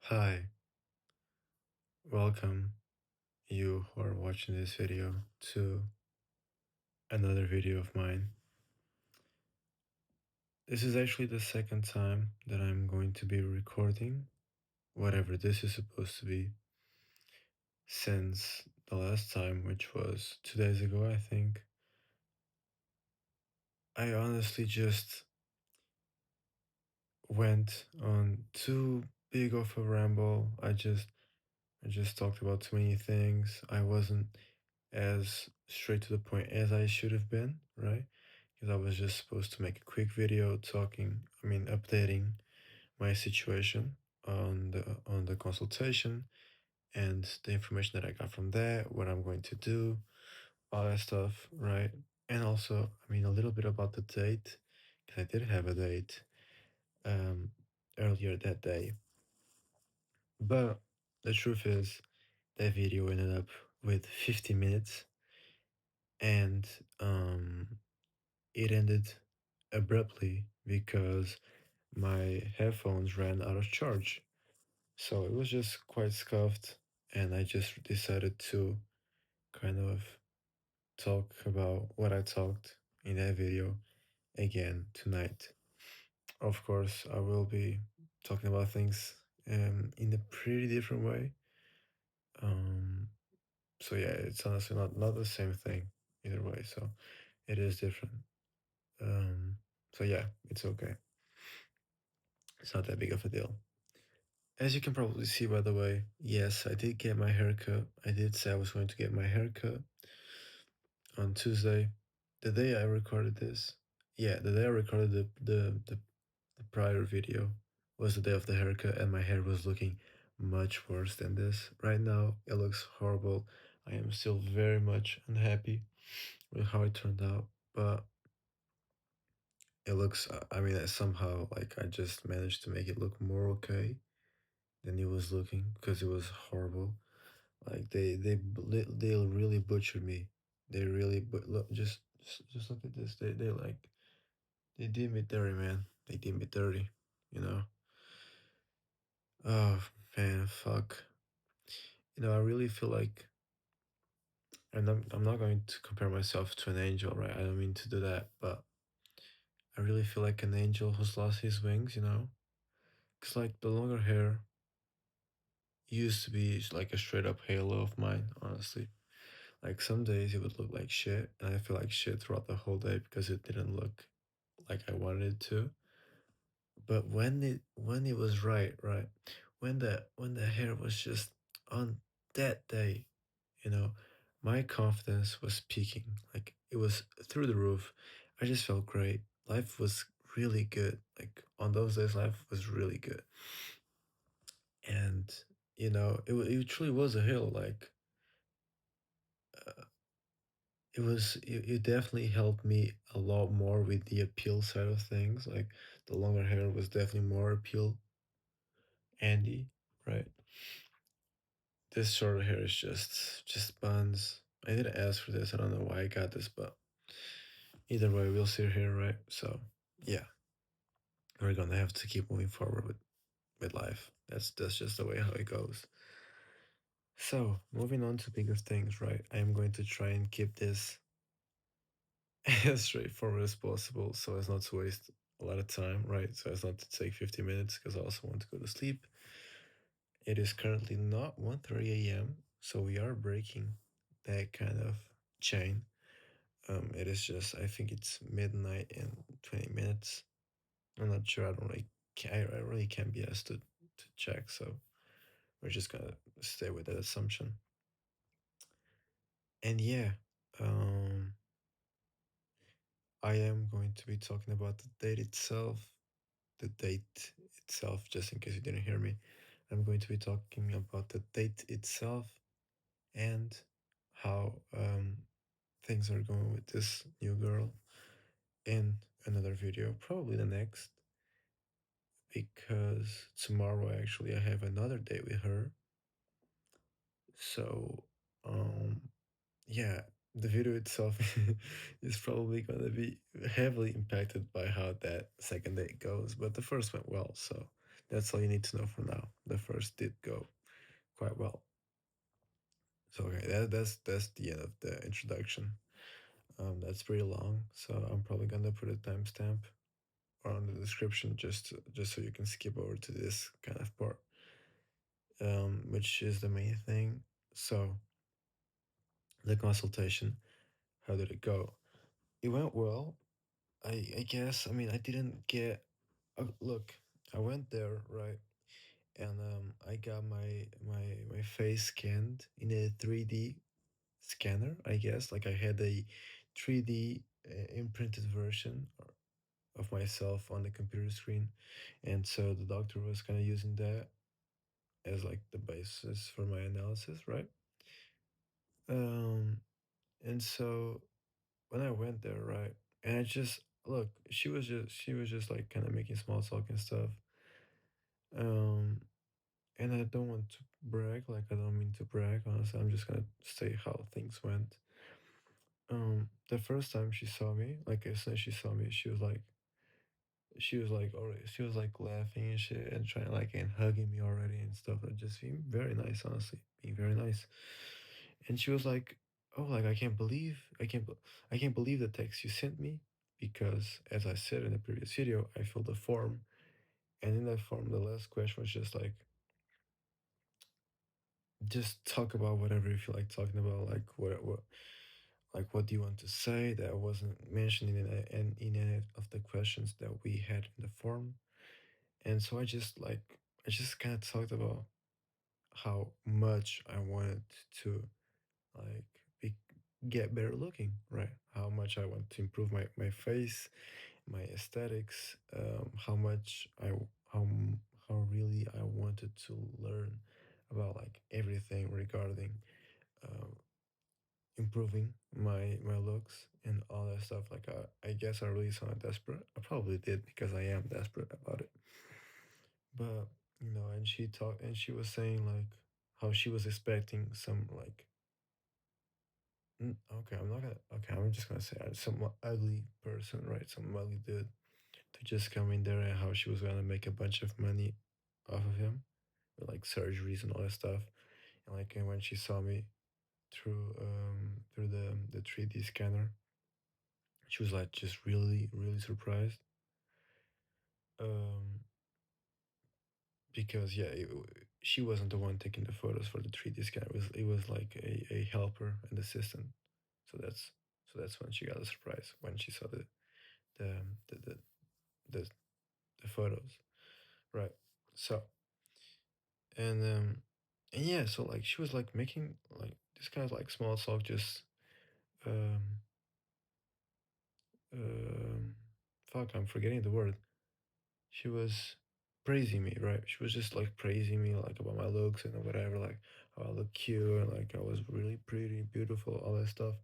Hi, welcome you who are watching this video to another video of mine. This is actually the second time that I'm going to be recording whatever this is supposed to be since the last time, which was 2 days ago, I think. I honestly just went on too big of a ramble. I just talked about too many things. I wasn't as straight to the point as I should have been, right? Because I was just supposed to make a quick video updating my situation on the consultation and the information that I got from there, what I'm going to do, all that stuff, right? And also, a little bit about the date, because I did have a date um, earlier that day. But the truth is, that video ended up with 50 minutes, and it ended abruptly because my headphones ran out of charge. So it was just quite scuffed, and I just decided to kind of talk about what I talked in that video again tonight. Of course, I will be talking about things in a pretty different way. Um, so yeah, it's honestly not the same thing either way. So it is different. Um, so yeah, it's okay. It's not that big of a deal. As you can probably see, by the way, yes, I did get my haircut. I did say I was going to get my haircut on Tuesday, the day I recorded this. Yeah, the day I recorded the prior video was the day of the haircut, and my hair was looking much worse than this. Right now, it looks horrible. I am still very much unhappy with how it turned out, but it looks, somehow like I just managed to make it look more okay than it was looking because it was horrible. Like they really butchered me. They really but look just look at this. They did me dirty, man. They did me dirty. You know. Oh man, fuck. I really feel like, and I'm not going to compare myself to an angel, right? I don't mean to do that, but I really feel like an angel who's lost his wings. Cause like the longer hair used to be like a straight up halo of mine, honestly. Like some days it would look like shit, and I feel like shit throughout the whole day because it didn't look like I wanted it to. But when it was right, when the hair was just on that day, you know, my confidence was peaking. Like it was through the roof. I just felt great. Life was really good. Like on those days, life was really good, and it truly was a hill. Like uh, it definitely helped me a lot more with the appeal side of things. Like the longer hair was definitely more appeal Andy, right? This shorter hair is just buns. I didn't ask for this. I don't know why I got this, but either way, we'll see here, right? So yeah, we're gonna have to keep moving forward with life. That's just the way how it goes. So moving on to bigger things, right? I am going to try and keep this as straightforward as possible, so as not to waste a lot of time, right? So as not to take 50 minutes, because I also want to go to sleep. It is currently not 1:30 a.m., so we are breaking that kind of chain. It is just, I think it's midnight and 20 minutes. I'm not sure. I really can't be asked to check, so we're just gonna stay with that assumption. And yeah, um, I am going to be talking about the date itself, just in case you didn't hear me. I'm going to be talking about the date itself and how things are going with this new girl in another video, probably the next, because tomorrow actually I have another date with her. So, yeah, the video itself is probably going to be heavily impacted by how that second date goes, but the first went well, so That's all you need to know for now. The first did go quite well. So okay, that's the end of the introduction. That's pretty long, so I'm probably gonna put a timestamp on the description just so you can skip over to this kind of part, which is the main thing. So the consultation, how did it go? It went well. I guess. I mean, I didn't get. Look, I went there, right, and I got my face scanned in a 3D scanner. I guess like I had a 3D imprinted version of myself on the computer screen, and so the doctor was kind of using that as like the basis for my analysis, right? Um, and so when I went there, right, and I just look, she was just like kind of making small talk and stuff. Um, and I don't want to brag, like I don't mean to brag. Honestly, I'm just gonna say how things went. The first time she saw me, like as soon as she saw me, she was like already she was like laughing and shit and trying like and hugging me already and stuff. That just being very nice, honestly, being very nice. And she was like, "Oh, like I can't believe the text you sent me because as I said in the previous video, I filled a form, and in that form, the last question was just like, just talk about whatever you feel like talking about, like what do you want to say that wasn't mentioned in any of the questions that we had in the form." And so I just kind of talked about how much I wanted to like get better looking, right? How much I want to improve my face, my aesthetics, how much how really I wanted to learn about like everything regarding um, improving my looks and all that stuff. Like I guess I really sounded desperate. I probably did because I am desperate about it. But and she talked and she was saying like how she was expecting some like okay, I'm not gonna okay, I'm just gonna say some ugly person, right? Some ugly dude to just come in there and how she was gonna make a bunch of money off of him with like surgeries and all that stuff. And when she saw me through the 3D scanner, she was like just really, really surprised. Um because yeah, she wasn't the one taking the photos for the 3D scan. It was like a helper and assistant. So that's when she got a surprise when she saw the the the, the, the photos, right? So and yeah, so like she was like making like this kind of like small talk, just um um fuck, I'm forgetting the word. She was praising me, right? She was just like praising me like about my looks and whatever, like how I look cute and like I was really pretty, beautiful, all that stuff.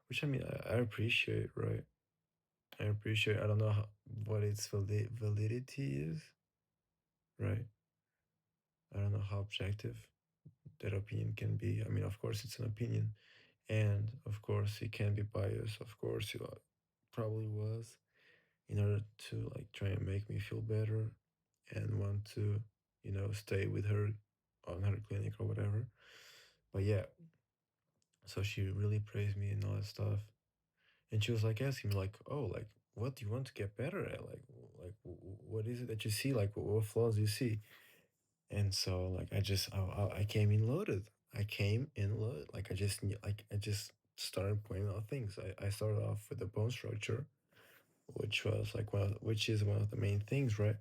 Which I mean, I appreciate, right? I appreciate. I don't know what its validity is, right? I don't know how objective that opinion can be. I mean, of course, it's an opinion, and of course, it can be biased. Of course, it probably was in order to like try and make me feel better and want to, stay with her on her clinic or whatever. But yeah, so she really praised me and all that stuff. And she was like asking me like, "Oh, like what do you want to get better at? What is it that you see? Like what flaws do you see?" And so like I came in loaded. I came in loaded. Like I just started pointing out things. I started off with the bone structure, which was like which is one of the main things, right?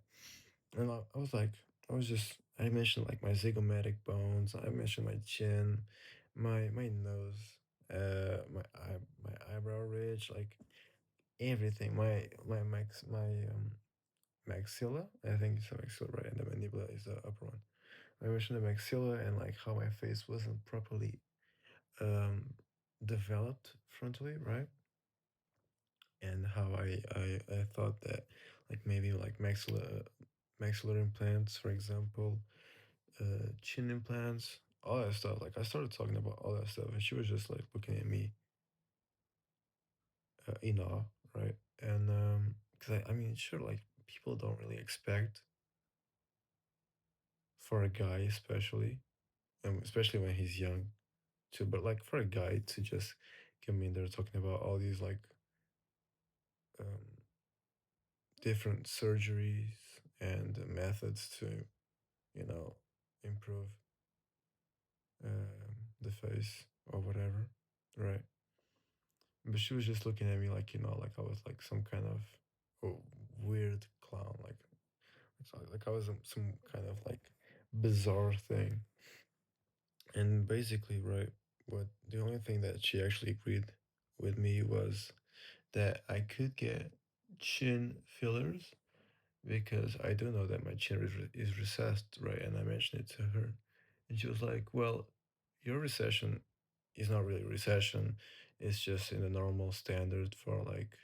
And I was like, I mentioned like my zygomatic bones. I mentioned my chin, my nose, my eyebrow ridge, like everything. My maxilla. I think it's a maxilla, right? And the mandible is the upper one. I mentioned the maxilla and like how my face wasn't properly um developed frontally, right? And how I thought that like maybe like maxillary implants, for example, chin implants, all that stuff. Like I started talking about all that stuff, and she was just like looking at me in awe, right? And because I mean, sure, like people don't really expect. for a guy especially, especially when he's young too. But like for a guy to just come in there talking about all these like um, different surgeries and methods to, you know, improve the face or whatever, right? But she was just looking at me like, like I was like some kind of oh, weird clown, like I was some kind of like bizarre thing. And basically, right, what the only thing that she actually agreed with me was that I could get chin fillers because I do know that my chin is recessed, right? And I mentioned it to her, and she was like, "Well, your recession is not really recession; it's just in the normal standard for like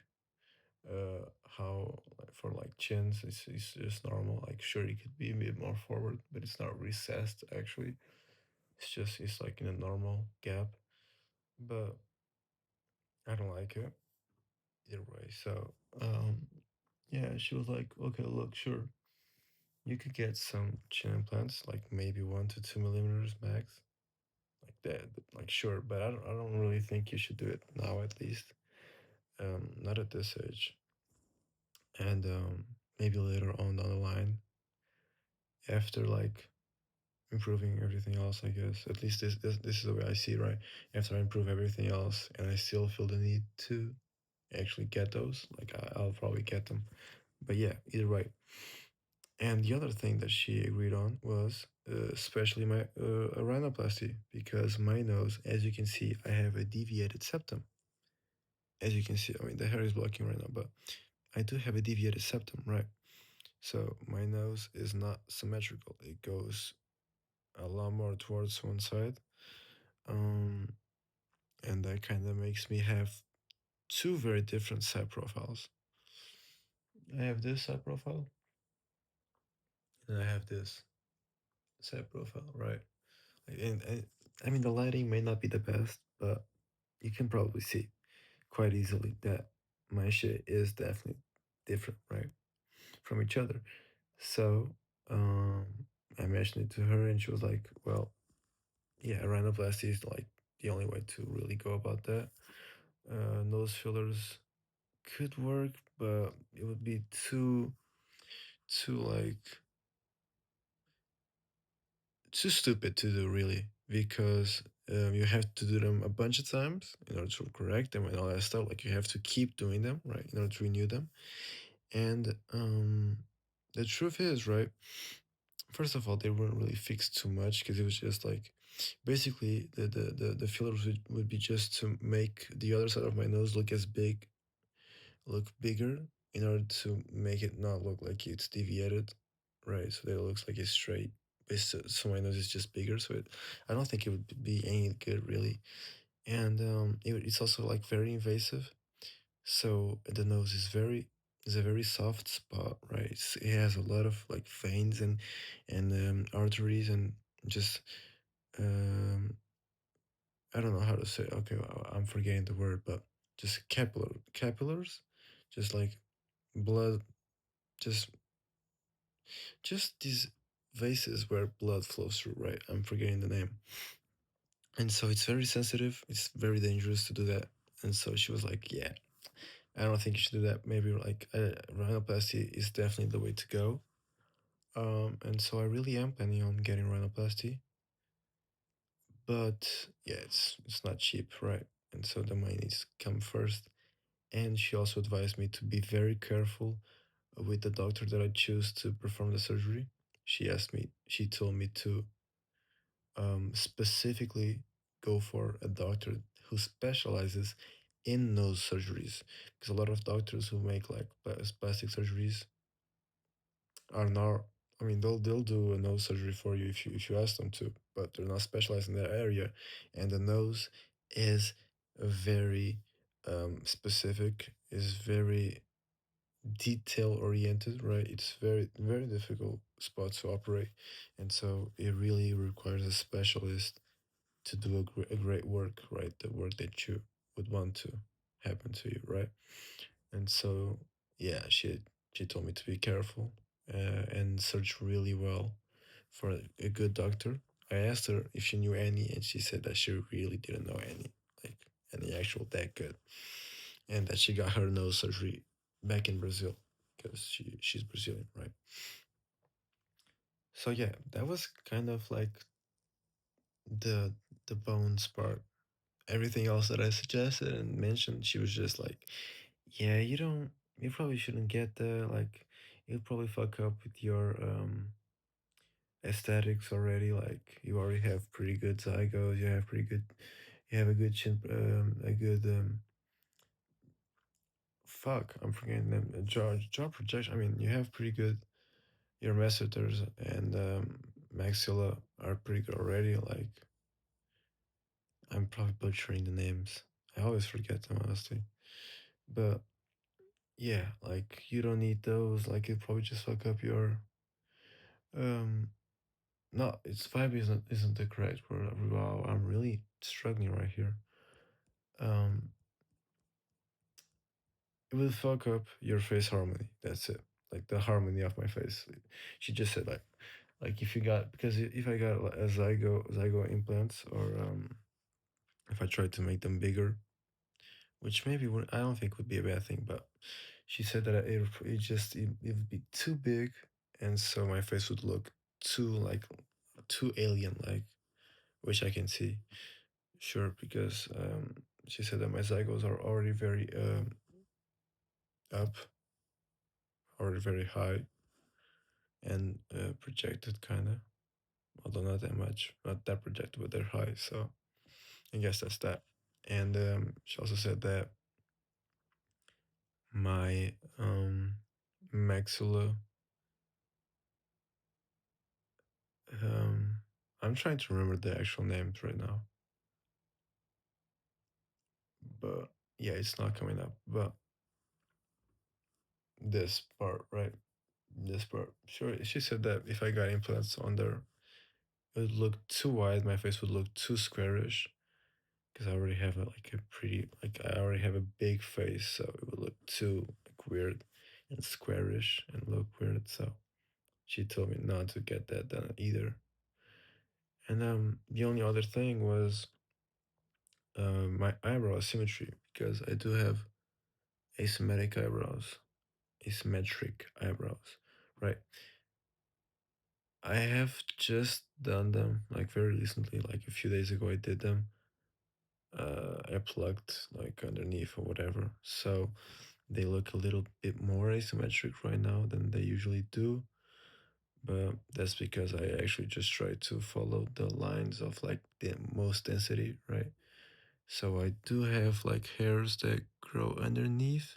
how like, for like chins, it's just normal. Like, sure, it could be a bit more forward, but it's not recessed actually. It's like in a normal gap, but I don't like it either way. So yeah, she was like, okay, look, sure." You could get some chin implants, like maybe 1 to 2 millimeters max, like that. Like sure, but I don't really think you should do it now, at least. Not at this age, and maybe later on down the line, after like improving everything else. I guess at least this is the way I see it, right? After I improve everything else, and I still feel the need to actually get those, like I'll probably get them. But yeah, either way. And the other thing that she agreed on was especially my rhinoplasty, because my nose, as you can see, I have a deviated septum. As you can see, I mean, the hair is blocking right now, but I do have a deviated septum, right? So my nose is not symmetrical. It goes a lot more towards one side. Um, and that kind of makes me have two very different side profiles. I have this side profile, and I have this side profile, right? And I mean, the lighting may not be the best, but you can probably see quite easily that my shit is definitely different, right, from each other. So I mentioned it to her, and she was like, "Well, yeah, rhinoplasty is like the only way to really go about that. Nose fillers could work, but it would be too like too stupid to do really because you have to do them a bunch of times in order to correct them and all that stuff. Like you have to keep doing them, right, in order to renew them. And the truth is, right, first of all, they weren't really fixed too much because it was just like basically the fillers would be just to make the other side of my nose look bigger in order to make it not look like it's deviated, right? So that it looks like it's straight. So my nose is just bigger. So I don't think it would be any good really. And it's also like very invasive. So the nose is a very soft spot, right? It has a lot of like veins and arteries and just um, I don't know how to say. Okay, I'm forgetting the word, but just capillars, just like blood, just just these vases where blood flows through, right? I'm forgetting the name. And so it's very sensitive, it's very dangerous to do that. And so she was like, yeah, I don't think you should do that. Maybe like rhinoplasty is definitely the way to go. And so I really am planning on getting rhinoplasty, but yeah, it's not cheap, right? And so the money needs to come first. And she also advised me to be very careful with the doctor that I choose to perform the surgery. She told me to specifically go for a doctor who specializes in nose surgeries, because a lot of doctors who make like plastic surgeries are not. I mean, they'll do a nose surgery for you if you ask them to, but they're not specialized in that area, and the nose is very specific, is very detail oriented, right? It's very difficult spot to operate, and so it really requires a specialist to do a great work, right? The work that you would want to happen to you, right? And so, yeah, she told me to be careful and search really well for a good doctor. I asked her if she knew any, and she said that she really didn't know any, like any actual that good, and that she got her nose surgery back in Brazil because she's Brazilian, right? So yeah, that was kind of like the the bones part. Everything else that I suggested and mentioned, she was just like, "Yeah, you probably shouldn't get that. Like, you'll probably fuck up with your aesthetics already. Like, you already have pretty good zygos. You have a good chin, a good fuck. I'm forgetting them. Jaw projection. I mean, you have pretty good. Your masseters and maxilla are pretty good already. Like, I'm probably butchering the names. I always forget them honestly, but yeah, like you don't need those. Like it probably just fuck up your um. No, it's vibe isn't the correct word. Wow, I'm really struggling right here. Um, it will fuck up your face harmony. That's it. Like the harmony of my face. She just said like if you got because if I got like, a zygo implants or if I tried to make them bigger, which maybe would I don't think would be a bad thing, but she said that it would be too big, and so my face would look too like too alien like, which I can see, sure, because she said that my zygos are already very up, already very high, and projected kind of, although not that much, not that projected, but they're high. So I guess that's that. And she also said that my maxilla Um, I'm trying to remember the actual names right now, but yeah, it's not coming up. But this part, right? This part. Sure, she said that if I got implants on there, it would look too wide. My face would look too squarish because I already have I already have a big face, so it would look too like weird and squarish and look weird. So she told me not to get that done either. And the only other thing was my eyebrow symmetry because I do have asymmetric eyebrows, asymmetric eyebrows, right? I have just done them like very recently, like a few days ago. I did them. I plucked like underneath or whatever, so they look a little bit more asymmetric right now than they usually do. But that's because I actually just try to follow the lines of like the most density, right? So I do have like hairs that grow underneath,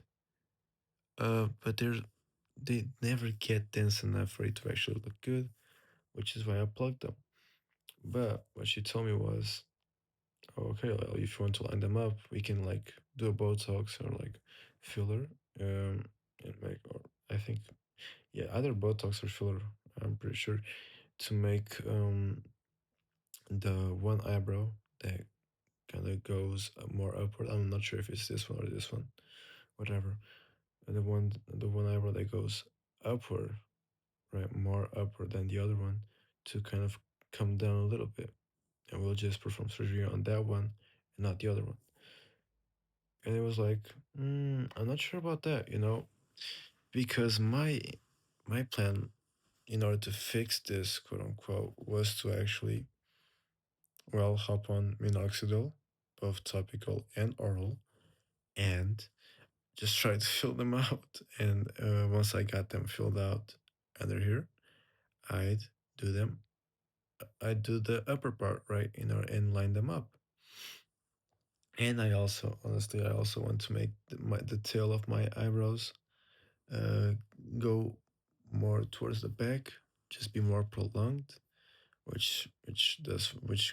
but they never get dense enough for it to actually look good, which is why I plugged them. But what she told me was, "Oh, okay, well, if you want to line them up, we can like do a Botox or like filler, and make, or I think, yeah, either Botox or filler, I'm pretty sure, to make the one eyebrow that kind of goes more upward. I'm not sure if it's this one or this one, whatever. And the one eyebrow that goes upward, right, more upward than the other one, to kind of come down a little bit, and we'll just perform surgery on that one and not the other one." And it was like, I'm not sure about that, because my plan in order to fix this, quote unquote, was to actually, well, hop on minoxidil, both topical and oral, and just try to fill them out. And once I got them filled out under here, I'd do them I do the upper part, right, and line them up. And I also, honestly, I also want to make the tail of my eyebrows uh, go more towards the back, just be more prolonged, which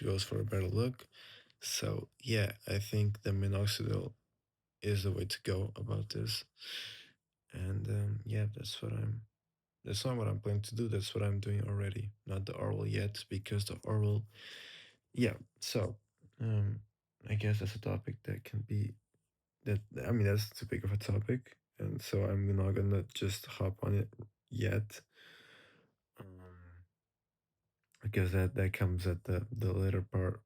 goes for a better look. So yeah, I think the minoxidil is the way to go about this. And yeah, that's not what I'm planning to do. That's what I'm doing already. Not the oral yet, because the oral. Yeah. So, um, I guess that's a topic that can be that. I mean, that's too big of a topic, and so I'm not gonna just hop on it yet. Um, because that comes at the later part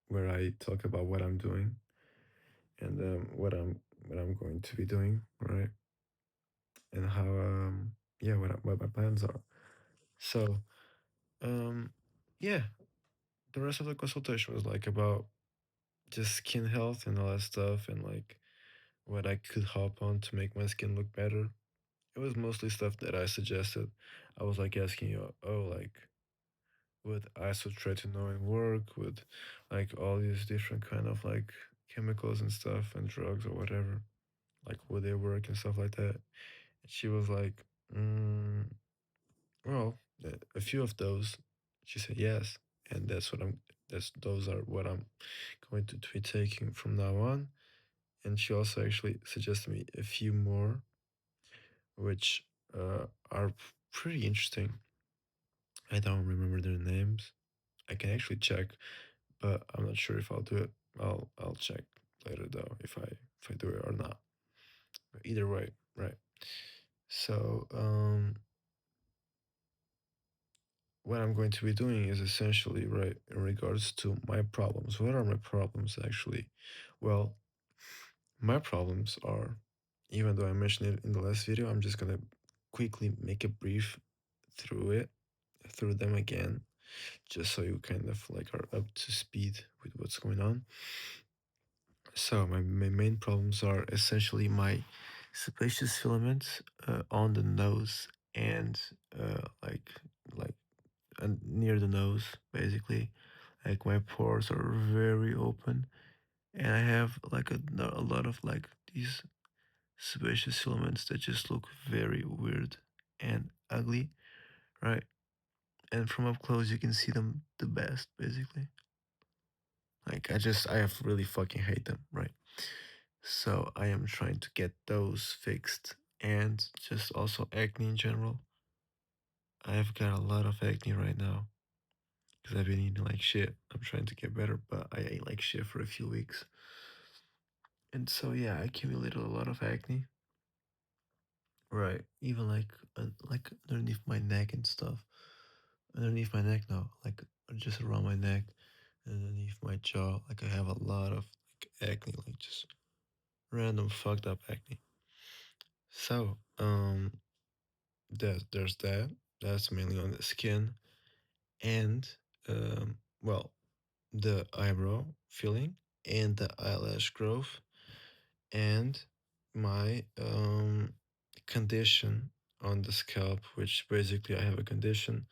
where I talk about what I'm doing and what I'm going to be doing, right? And how yeah, what my plans are. So um yeah, the rest of the consultation was like about just skin health and all that stuff and like what I could hop on to make my skin look better. It was mostly stuff that I suggested. I was like asking you, oh, like would isotretinoin work? Would like all these different kind of like chemicals and stuff and drugs or whatever, like would they work and stuff like that? And she was like, well, a few of those. She said yes, and that's those are what I'm going to be taking from now on. And she also actually suggested me a few more, which are pretty interesting. I don't remember their names. I can actually check, but I'm not sure if I'll do it. I'll check later though if I do it or not. But either way, right. So what I'm going to be doing is essentially right in regards to my problems. What are my problems actually? Well, my problems are, even though I mentioned it in the last video, I'm just gonna quickly make a brief through them again, just so you kind of like are up to speed with what's going on. So my main problems are essentially my sebaceous filaments on the nose and like near the nose, basically. Like my pores are very open, and I have like a lot of like these sebaceous filaments that just look very weird and ugly, right? And from up close, you can see them the best, basically. Like I have really fucking hate them, right? So I am trying to get those fixed and just also acne in general. I've got a lot of acne right now because I've been eating like shit. I'm trying to get better, but I ate like shit for a few weeks. And so yeah, I accumulated a lot of acne. Right. Even like underneath my neck and stuff. Underneath my neck now, like just around my neck, underneath my jaw, like I have a lot of like acne, like just random fucked up acne. So, there's that. That's mainly on the skin and well, the eyebrow filling and the eyelash growth and my condition on the scalp, which basically I have a condition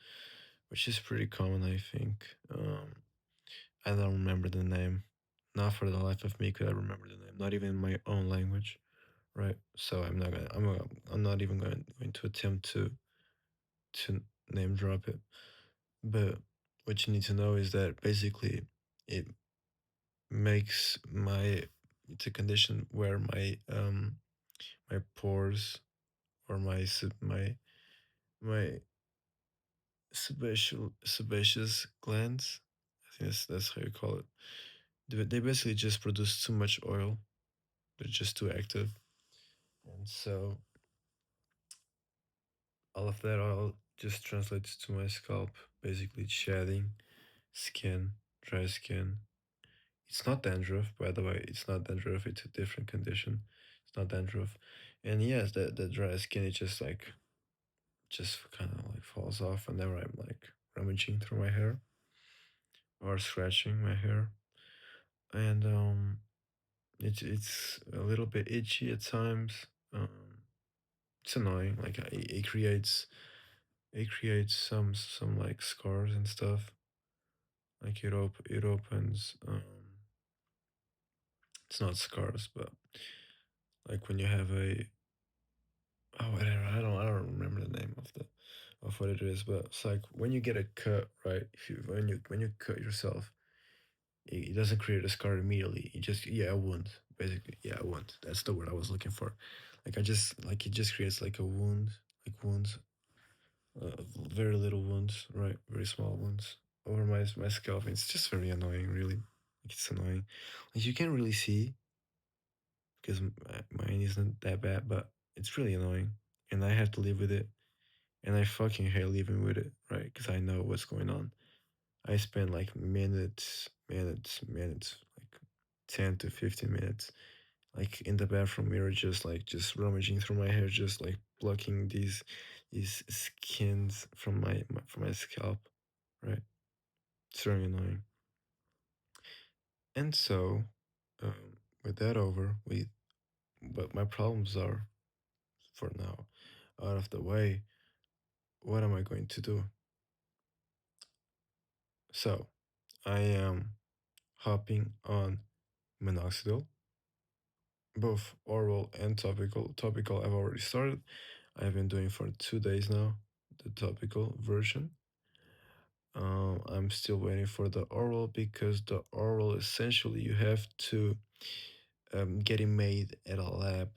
which is pretty common, I think. I don't remember the name. Not for the life of me could I remember the name. Not even in my own language, right? So I'm not even going to attempt to name drop it. But what you need to know is that basically it makes my it's a condition where my pores or my sebaceous glands. I think that's how you call it. They basically just produce too much oil. They're just too active, and so all of that oil just translates to my scalp, basically shedding, skin, dry skin. It's not dandruff, by the way. It's not dandruff. It's a different condition. It's not dandruff, and yes, the dry skin it just kind of like falls off whenever I'm like rummaging through my hair or scratching my hair, and it's a little bit itchy at times. It's annoying. Like it creates some like scars and stuff. Like it opens. It's not scars, but like when you have a oh whatever. I don't remember the name of what it is, but it's like when you get a cut, right? If you when you cut yourself, it doesn't create a scar immediately. It just yeah a wound basically. Yeah, a wound. That's the word I was looking for. Like I just like it just creates like a wound, like wounds, very little wounds, right? Very small wounds over my scalp. It's just very annoying, really. Like it's annoying. Like you can't really see because mine isn't that bad, but it's really annoying, and I have to live with it. And I fucking hate living with it, right? Because I know what's going on. I spend like minutes, like 10 to 15 minutes, like in the bathroom mirror, just rummaging through my hair, just like plucking these skins from from my scalp, right? It's really annoying. And so, with that over, but my problems are for now out of the way. What am I going to do? So I am hopping on minoxidil, both oral and topical. Topical I've already started. I've been doing for 2 days now, the topical version. I'm still waiting for the oral because the oral essentially you have to get it made at a lab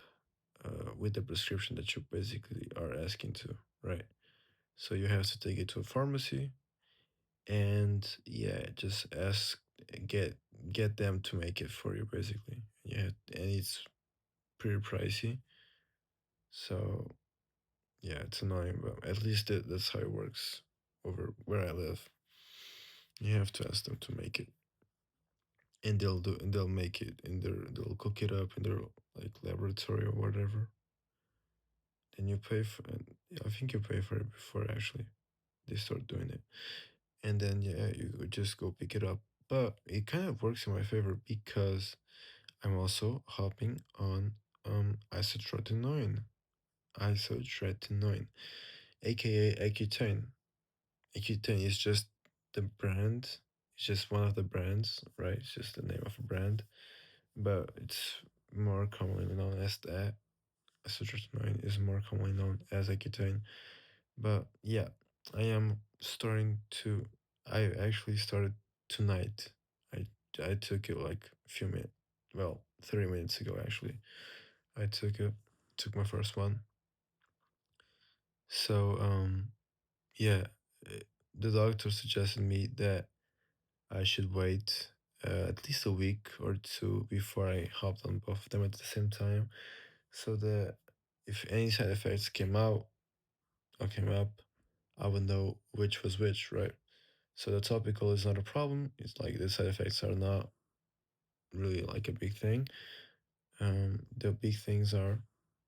with the prescription that you basically are asking to, right? So you have to take it to a pharmacy and yeah, just ask get get them to make it for you basically. Yeah, and it's pretty pricey. So yeah, it's annoying, but at least that's how it works over where I live. You have to ask them to make it, and they'll make it in they'll cook it up in their like laboratory or whatever. Then you pay for, and I think you pay for it before actually they start doing it, and then yeah, you would just go pick it up. But it kind of works in my favor because I'm also hopping on isotretinoin, isotretinoin, aka Accutane. Accutane is just the brand. It's just one of the brands, right? It's just the name of a brand, but it's more commonly known as that. Isotretinoin is more commonly known as Accutane. But yeah, I am starting to. I actually started tonight. I I took it like a few minutes. Well, 30 minutes ago actually. I took my first one. So yeah, uh, the doctor suggested me that I should wait at least a week or two before I hopped on both of them at the same time, so that if any side effects came out or came up, I would know which was which, right? So the topical is not a problem. It's like the side effects are not really like a big thing. The big things are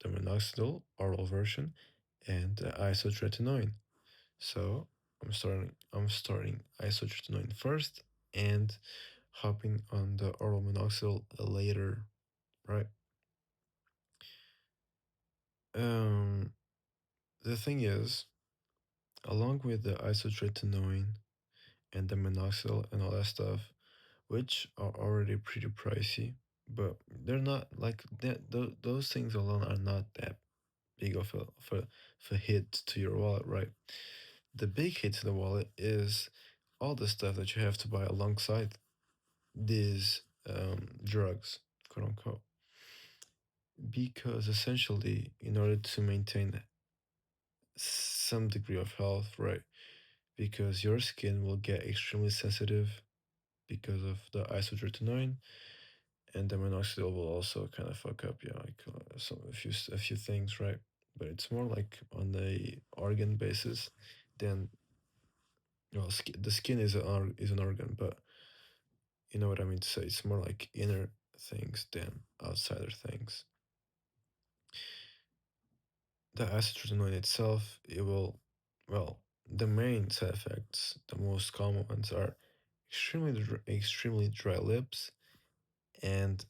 the minoxidil oral version and the isotretinoin. So I'm starting isotretinoin first and hopping on the oral minoxidil later, right? Um, the thing is, along with the isotretinoin and the minoxidil and all that stuff, which are already pretty pricey, but they're not like that. Those things alone are not that big of a hit to your wallet, right? The big hit to the wallet is all the stuff that you have to buy alongside these drugs, quote unquote. Because essentially, in order to maintain some degree of health, right? Because your skin will get extremely sensitive because of the isotretinoin, and the minoxidil will also kind of fuck up, yeah, like a few things, right? But it's more like on the organ basis than well, the skin is an organ, but you know what I mean to say. It's more like inner things than outsider things. The acetylcholine itself, it will, well, the main side effects, the most common ones are extremely dry lips and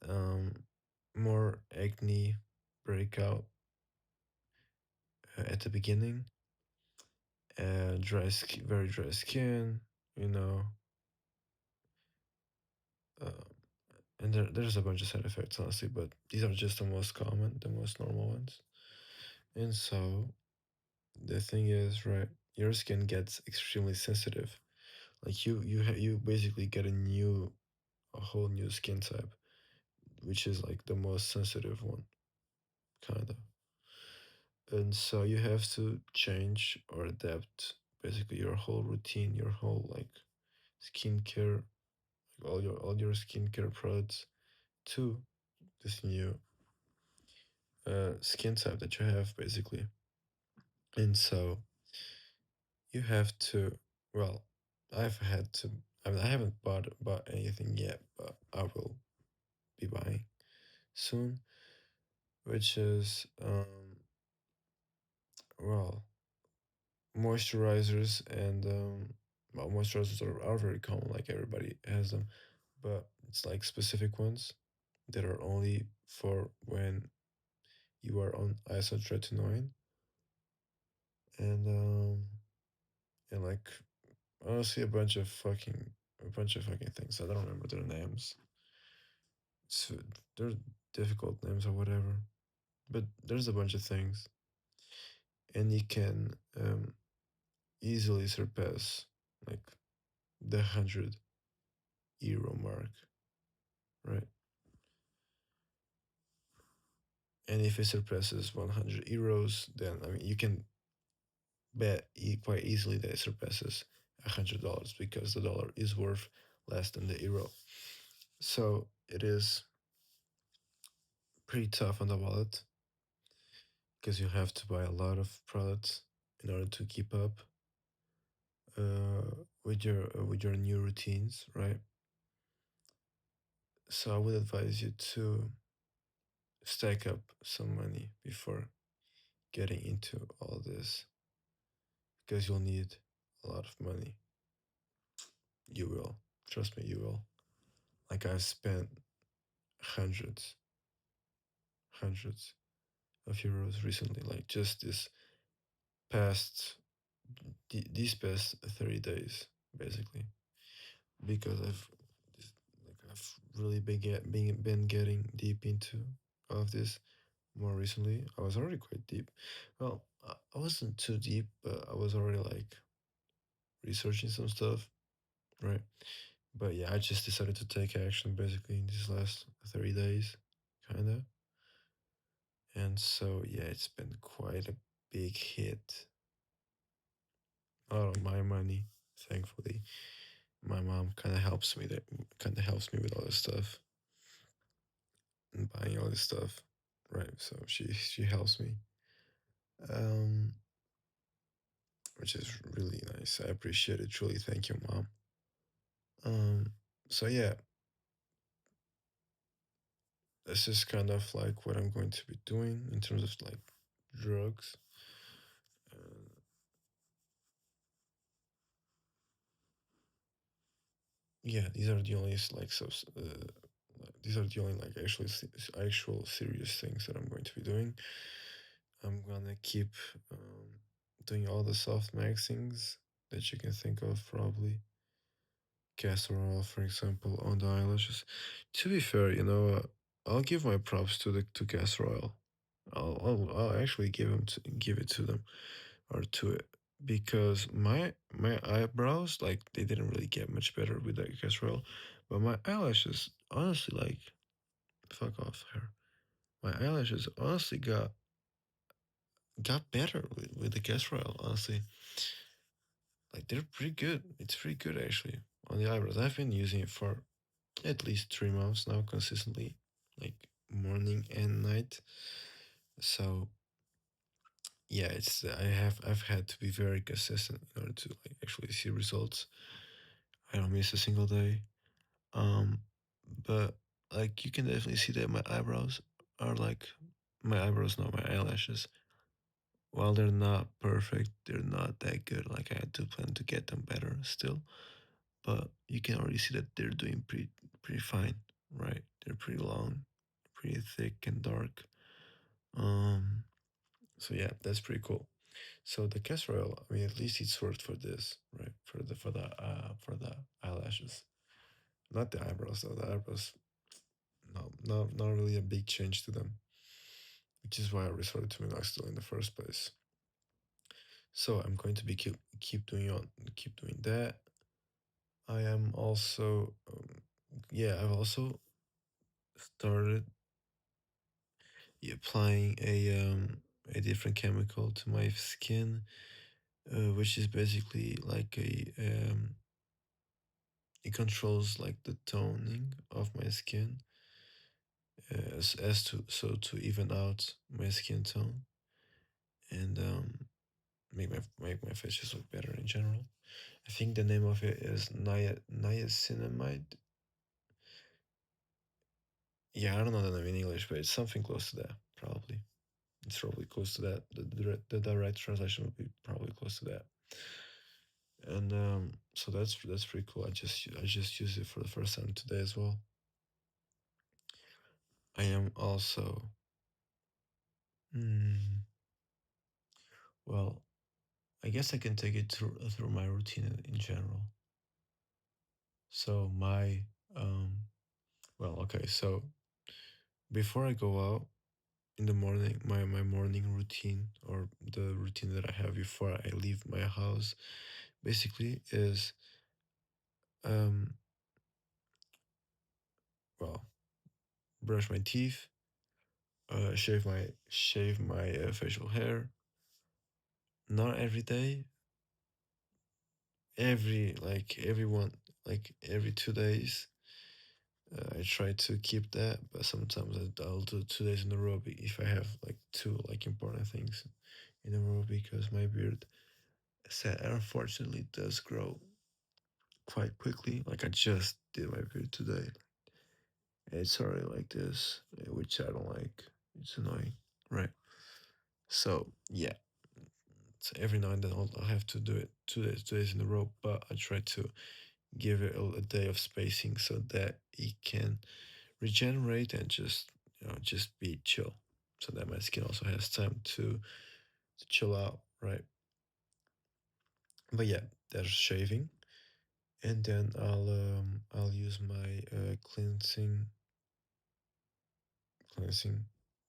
more acne breakout at the beginning, very dry skin, you know, uh, and there's a bunch of side effects, honestly, but these are just the most common, the most normal ones. And so the thing is, right, your skin gets extremely sensitive. Like you basically get a whole new skin type, which is like the most sensitive one, kind of. And so you have to change or adapt basically your whole routine, your whole like skincare, like all your skincare products to this new skin type that you have basically. And so you have to, well. I've had to. I mean, I haven't bought anything yet, but I will be buying soon, which is well, moisturizers and well, moisturizers are very common, like everybody has them, but it's like specific ones that are only for when you are on isotretinoin and like honestly a bunch of fucking things. I don't remember their names. So they're difficult names or whatever, but there's a bunch of things, and you can easily surpass like the €100 mark, right? And if it surpasses €100, then I mean you can bet quite easily that it surpasses $100 because the dollar is worth less than the euro. So it is pretty tough on the wallet because you have to buy a lot of products in order to keep up with your new routines, right? So I would advise you to stack up some money before getting into all this because you'll need a lot of money. You will. Trust me, you will. Like I've spent hundreds, hundreds of euros recently, like just past, these past 30 days, basically, because I've really been getting deep into all of this more recently. I was already quite deep. Well, I wasn't too deep, but I was already like researching some stuff, right? But yeah, I just decided to take action basically in these last 30 days, kind of. And so, yeah, it's been quite a big hit. A lot of my money, thankfully. My mom kind of helps me with all this stuff and buying all this stuff, right? So she helps me, um, which is really nice. I appreciate it. Truly, thank you, mom. Um, so yeah, this is kind of like what I'm going to be doing in terms of like drugs. Uh, yeah, these are the only these are the only like actual serious things that I'm going to be doing. I'm gonna keep doing all the soft maxings that you can think of, probably castor oil, for example, on the eyelashes. To be fair, I'll give my props to the to castor oil. I'll actually give it to them or to it because my eyebrows like they didn't really get much better with that castor oil, but my eyelashes honestly like fuck off hair. My eyelashes honestly got better with the castor oil. Honestly, like they're pretty good. It's pretty good actually on the eyebrows. I've been using it for at least 3 months now consistently, like morning and night. So yeah, I've had to be very consistent in order to like actually see results. I don't miss a single day. Um, but like you can definitely see that are like my eyebrows, not my eyelashes. While they're not perfect, they're not that good. Like I do plan to get them better still, but you can already see that they're doing pretty fine, right? They're pretty long, pretty thick and dark. Um, so yeah, that's pretty cool. So the castor oil, I mean, at least it's worked for this, right? For the eyelashes, not the eyebrows though. The eyebrows, no, not really a big change to them, which is why I resorted to minoxidil in the first place. So I'm going to be keep doing that. I am also, yeah, I've also started applying a different chemical to my skin, which is basically like it controls like the toning of my skin, as to even out my skin tone and make my face just look better in general. I think the name of it is niacinamide. Yeah, I don't know the name in English, but it's something close to that, probably. It's probably close to that. The direct translation would be probably close to that. And so that's pretty cool. I just used it for the first time today as well. I am also, mm, well, I guess I can take it through my routine in general. So well, okay. So before I go out in the morning, my morning routine, or the routine that I have before I leave my house, basically is, um well, brush my teeth, shave my facial hair. Not every day, every 2 days. I try to keep that, but sometimes I'll do 2 days in a row if I have like two like important things in a row, because my beard, unfortunately, does grow quite quickly. Like, I just did my beard today. It's already like this, which I don't like. It's annoying, right? So yeah, so every now and then I'll have to do it 2 days in a row, but I try to give it a day of spacing so that it can regenerate and just be chill, so that my skin also has time to chill out, right? But yeah, there's shaving, and then I'll use my cleansing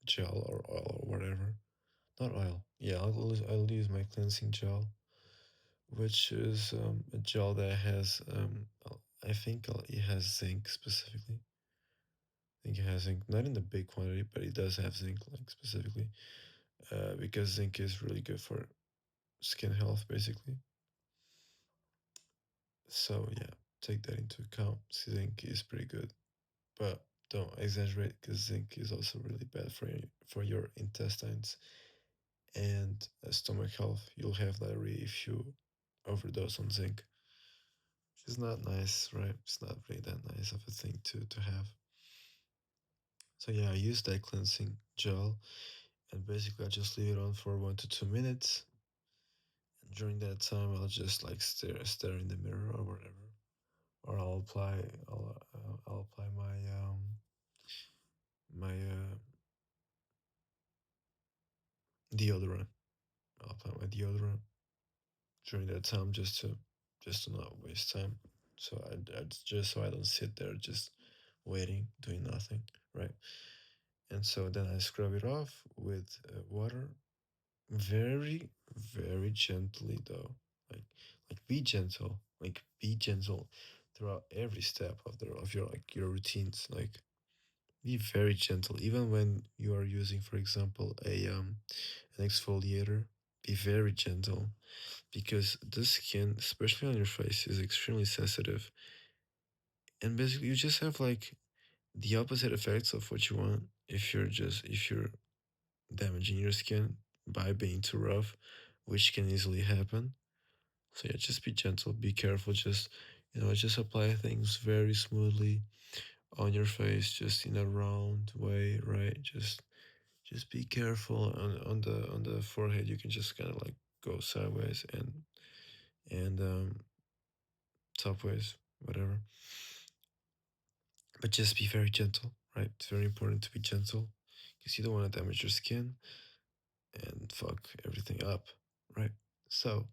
gel or oil or whatever. Not oil. Yeah, I'll use my cleansing gel, which is a gel that has I think it has zinc specifically. I think it has zinc, not in the big quantity, but it does have zinc, like, specifically, because zinc is really good for skin health, basically. So yeah, take that into account. Zinc is pretty good, but don't exaggerate, because zinc is also really bad for your intestines and stomach health. You'll have diarrhea if you overdose on zinc, which is not nice, right? It's not really that nice of a thing to have. So yeah, I use that cleansing gel, and basically I just leave it on for 1 to 2 minutes. And during that time, I'll just like stare in the mirror or whatever, or I'll apply my deodorant. I'll apply my deodorant during that time, just to not waste time. So I just so I don't sit there just waiting, doing nothing, right? And so then I scrub it off with water, very, very gently, though. Like, be gentle throughout every step of your routines. Like, be very gentle, even when you are using, for example, an exfoliator. Be very gentle, because the skin, especially on your face, is extremely sensitive, and basically you just have like the opposite effects of what you want if you're damaging your skin by being too rough, which can easily happen. So yeah, just be gentle, be careful, just apply things very smoothly on your face, just in a round way, right? Just be careful on the forehead. You can just kind of like go sideways and top ways, whatever. But just be very gentle, right? It's very important to be gentle, because you don't want to damage your skin and fuck everything up, right? So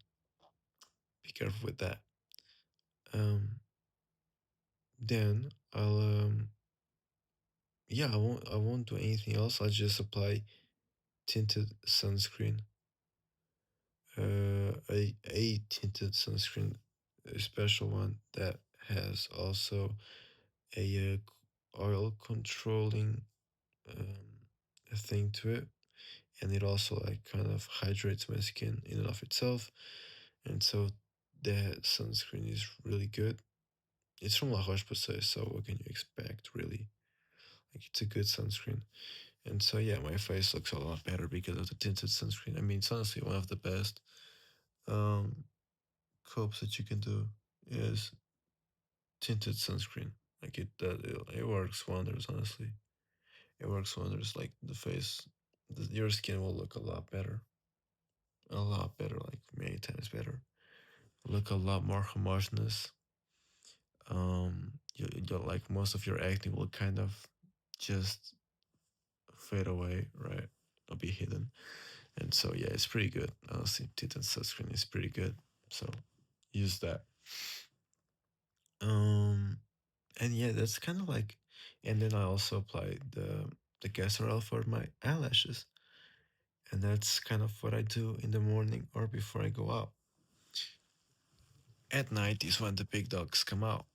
be careful with that. Um, then yeah, I won't do anything else. I'll just apply tinted sunscreen, a tinted sunscreen, a special one that has also a oil controlling um, thing to it, and it also like kind of hydrates my skin in and of itself. And so that sunscreen is really good. It's from La Roche-Posay, so what can you expect, really? Like, it's a good sunscreen. And so yeah, my face looks a lot better because of the tinted sunscreen. I mean, it's honestly one of the best. Um, copes that you can do is tinted sunscreen. Like it works wonders. Honestly, it works wonders. Like the face, your skin will look a lot better, like many times better. Look a lot more homogeneous. You like most of your acne will kind of just fade away, right? It'll be hidden, and so yeah, it's pretty good. Honestly, tinted sunscreen is pretty good. So use that. Um, and yeah, that's kind of like, and then I also apply the castor oil for my eyelashes, and that's kind of what I do in the morning or before I go out. At night is when the big dogs come out.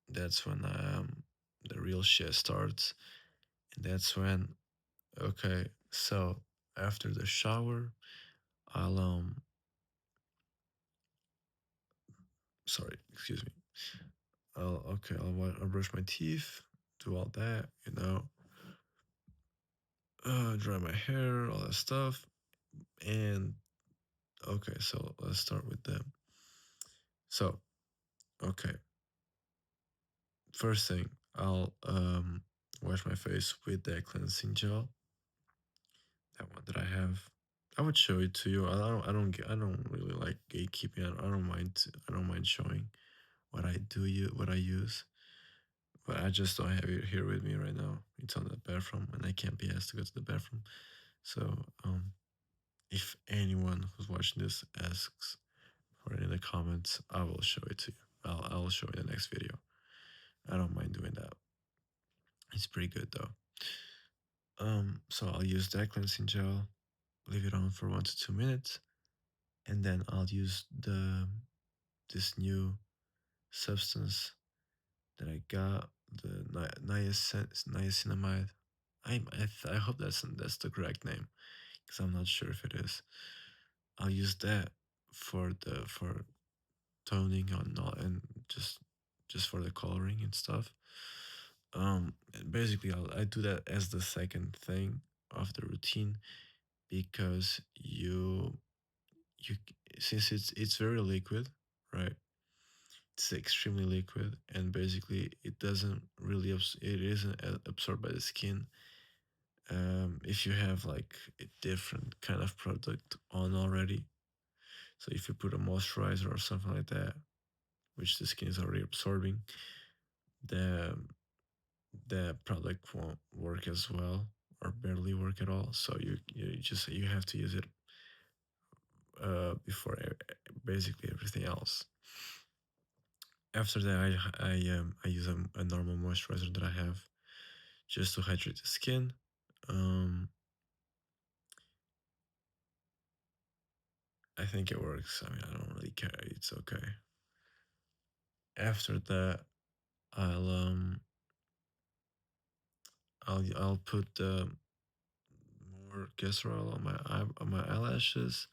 That's when the real shit starts, and that's when okay, so after the shower, I'll sorry, excuse me. I'll brush my teeth, do all that, dry my hair, all that stuff, and okay, so let's start with them. So, okay, first thing, I'll wash my face with that cleansing gel, that one that I have. I would show it to you. I don't really like gatekeeping. I don't mind. I don't mind showing what I do. What I use, but I just don't have it here with me right now. It's on the bathroom, and I can't be asked to go to the bathroom. So, if anyone who's watching this asks for it in the comments, I will show it to you. I'll show you in the next video. I don't mind doing that. It's pretty good though. So I'll use that cleansing gel, leave it on for 1 to 2 minutes, and then I'll use this new substance that I got, the niacinamide. I hope that's the correct name because I'm not sure if it is. I'll use that for toning on all and just for the coloring and stuff. Basically, I do that as the second thing of the routine because you since it's very liquid, right? It's extremely liquid, and basically it doesn't really it isn't absorbed by the skin. If you have like a different kind of product on already, so if you put a moisturizer or something like that, which the skin is already absorbing, the the product won't work as well or barely work at all. So you have to use it before basically everything else. After that, I use a normal moisturizer that I have just to hydrate the skin. Um, I think it works. I mean, I don't really care. It's okay. After that, I'll um I'll put more castor on on my eyelashes.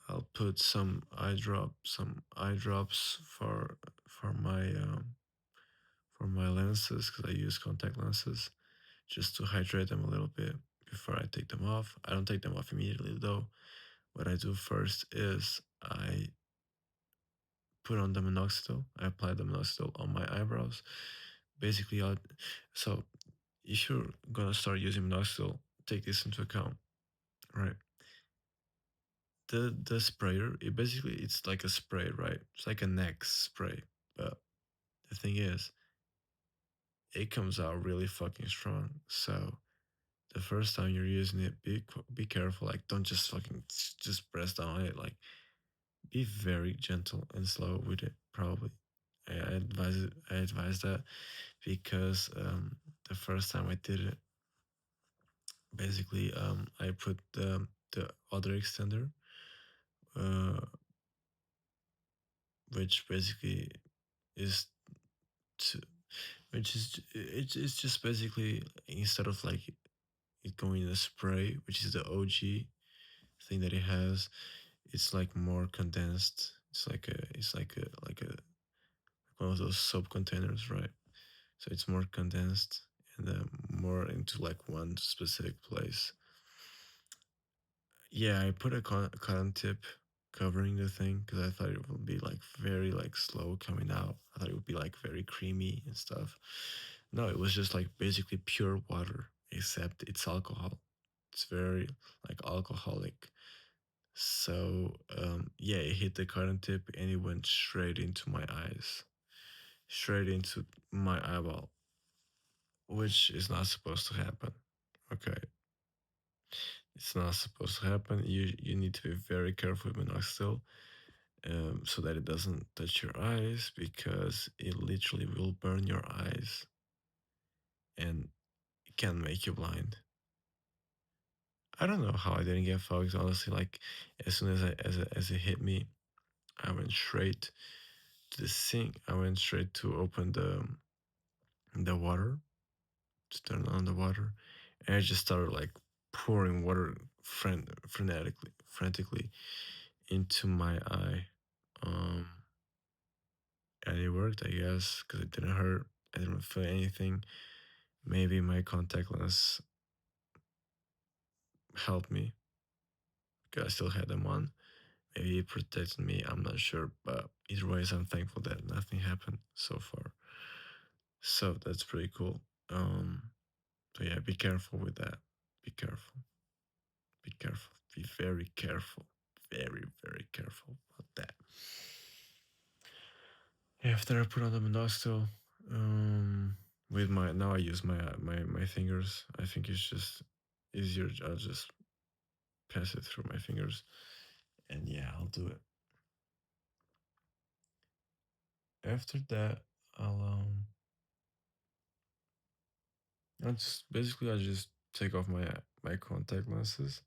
I'll put some eye drops for my lenses because I use contact lenses just to hydrate them a little bit before I take them off. I don't take them off immediately though. What I do first is I put on the minoxidil. I apply the minoxidil on my eyebrows. Basically, so if you're gonna start using minoxidil, take this into account, right? The sprayer, it's like a spray, right? It's like a neck spray, but the thing is, it comes out really fucking strong. So the first time you're using it, be careful. Like, don't just fucking just press down on it. Like, be very gentle and slow with it. Probably, I advise that because the first time I did it, basically I put the other extender, uh, which basically is to, which is it's just basically instead of like it going in a spray, which is the OG thing that it has, it's like more condensed. It's like a one of those soap containers, right? So it's more condensed and more into like one specific place. Yeah, I put a cotton tip covering the thing because I thought it would be like very like slow coming out. I thought it would be like very creamy and stuff. No, it was just like basically pure water, except it's alcohol. It's very like alcoholic. So yeah, it hit the cotton tip and it went straight into my eyes, straight into my eyeball, which is not supposed to happen. Okay, it's not supposed to happen. You need to be very careful with minoxidil, so that it doesn't touch your eyes because it literally will burn your eyes and it can make you blind. I don't know how I didn't get fogged. Honestly, like as soon as it hit me, I went straight to the sink. I went straight to open the water, to turn on the water, and I just started like pouring water frantically into my eye. Um, and it worked, I guess, because it didn't hurt. I didn't feel anything. Maybe my contact lens helped me because I still had them on. Maybe it protected me. I'm not sure, but either ways, I'm thankful that nothing happened so far. So that's pretty cool. So yeah, be careful with that. Be careful. Be careful. Be very careful. Very careful about that. After I put on the monoxidil, with my now I use my fingers. I think it's just easier. I'll just pass it through my fingers, and yeah, I'll do it. After that, I'll I just take off my contact lenses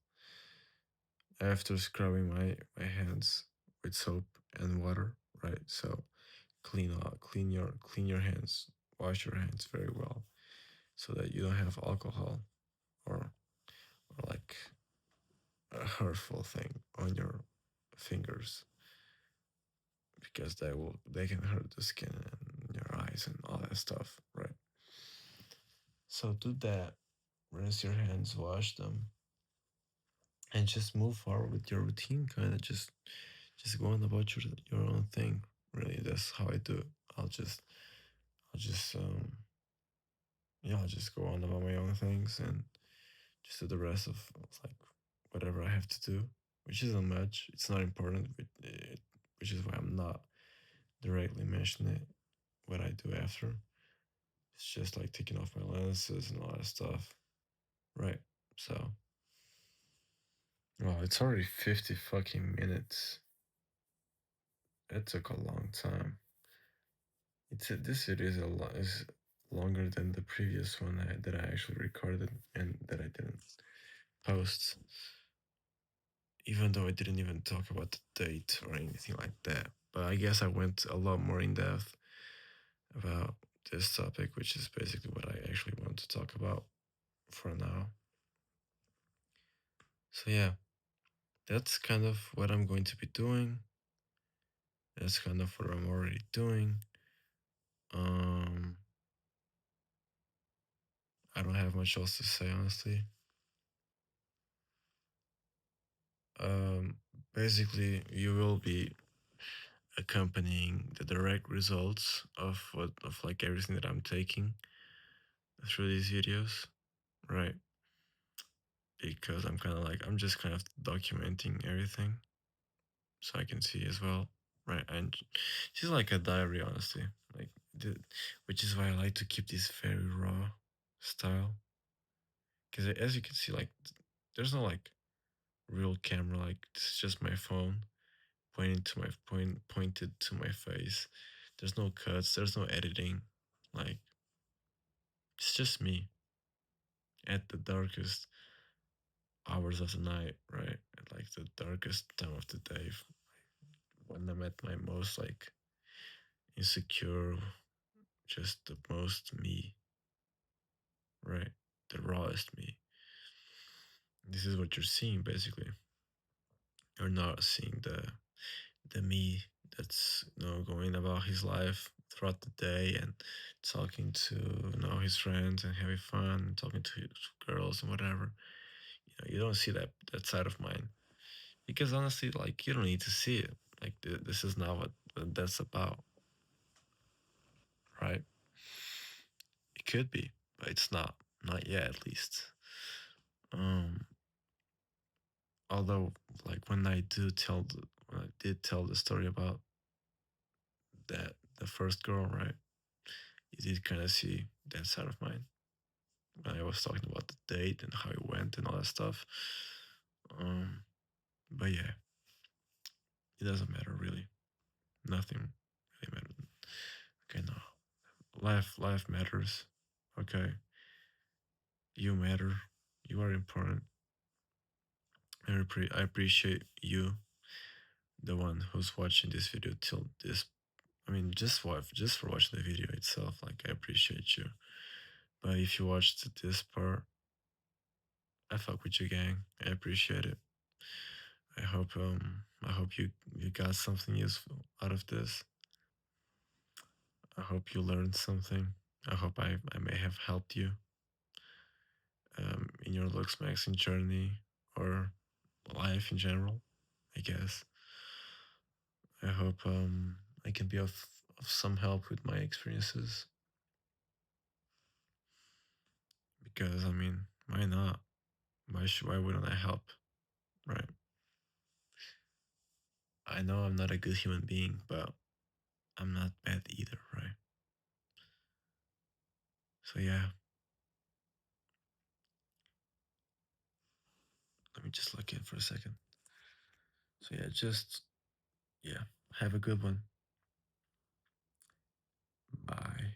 after scrubbing my hands with soap and water. Right, so clean your hands, wash your hands very well, so that you don't have alcohol or like a hurtful thing on your fingers because they can hurt the skin and your eyes and all that stuff, right? So do that, rinse your hands, wash them, and just move forward with your routine. Kind of just go on about your own thing. Really, that's how I do it. I'll just yeah, I'll just go on about my own things and just do the rest of like whatever I have to do, which isn't much. It's not important, which is why I'm not directly mentioning it. What I do after, it's just like taking off my lenses and all that stuff, right? So, well, it's already 50 fucking minutes. It took a long time. This video is a lot is longer than the previous one that I actually recorded and that I didn't post, even though I didn't even talk about the date or anything like that. But I guess I went a lot more in depth about this topic, which is basically what I actually want to talk about for now. So yeah, that's kind of what I'm going to be doing. That's kind of what I'm already doing. Um, I don't have much else to say, honestly. Um, Basically, you will be accompanying the direct results of like everything that I'm taking through these videos, right? Because I'm just kind of documenting everything so I can see as well, right? And she's like a diary, honestly, like the, which is why I like to keep this very raw style. Because as you can see, like there's no like real camera, like it's just my phone pointed to my face. There's no cuts, there's no editing, like it's just me at the darkest hours of the night, right? At like the darkest time of the day, when I'm at my most like insecure, just the most me, right? The rawest me. This is what you're seeing basically. You're not seeing the me that's going about his life throughout the day and talking to his friends and having fun and talking to girls and whatever. You don't see that side of mine. Because honestly, like you don't need to see it. Like this is not what that's about, right? It could be, but it's not. Not yet, at least. Um, Although, like when I did tell the story about the first girl, right? You did kind of see that side of mine when I was talking about the date and how it went and all that stuff. Um, but yeah, it doesn't matter really. Nothing really matters. Okay, no, life matters. Okay, you matter. You are important. I appreciate you, the one who's watching this video till this. I mean, just for watching the video itself. Like, I appreciate you. But if you watched this part, I fuck with you, gang. I appreciate it. I hope you got something useful out of this. I hope you learned something. I hope I may have helped you in your looksmaxxing journey or life in general, I guess. I hope I can be of some help with my experiences. Because I mean, why not? Why wouldn't I help? Right. I know I'm not a good human being, but I'm not bad either, right? So yeah, let me just look in for a second. So yeah, just yeah, have a good one. Bye.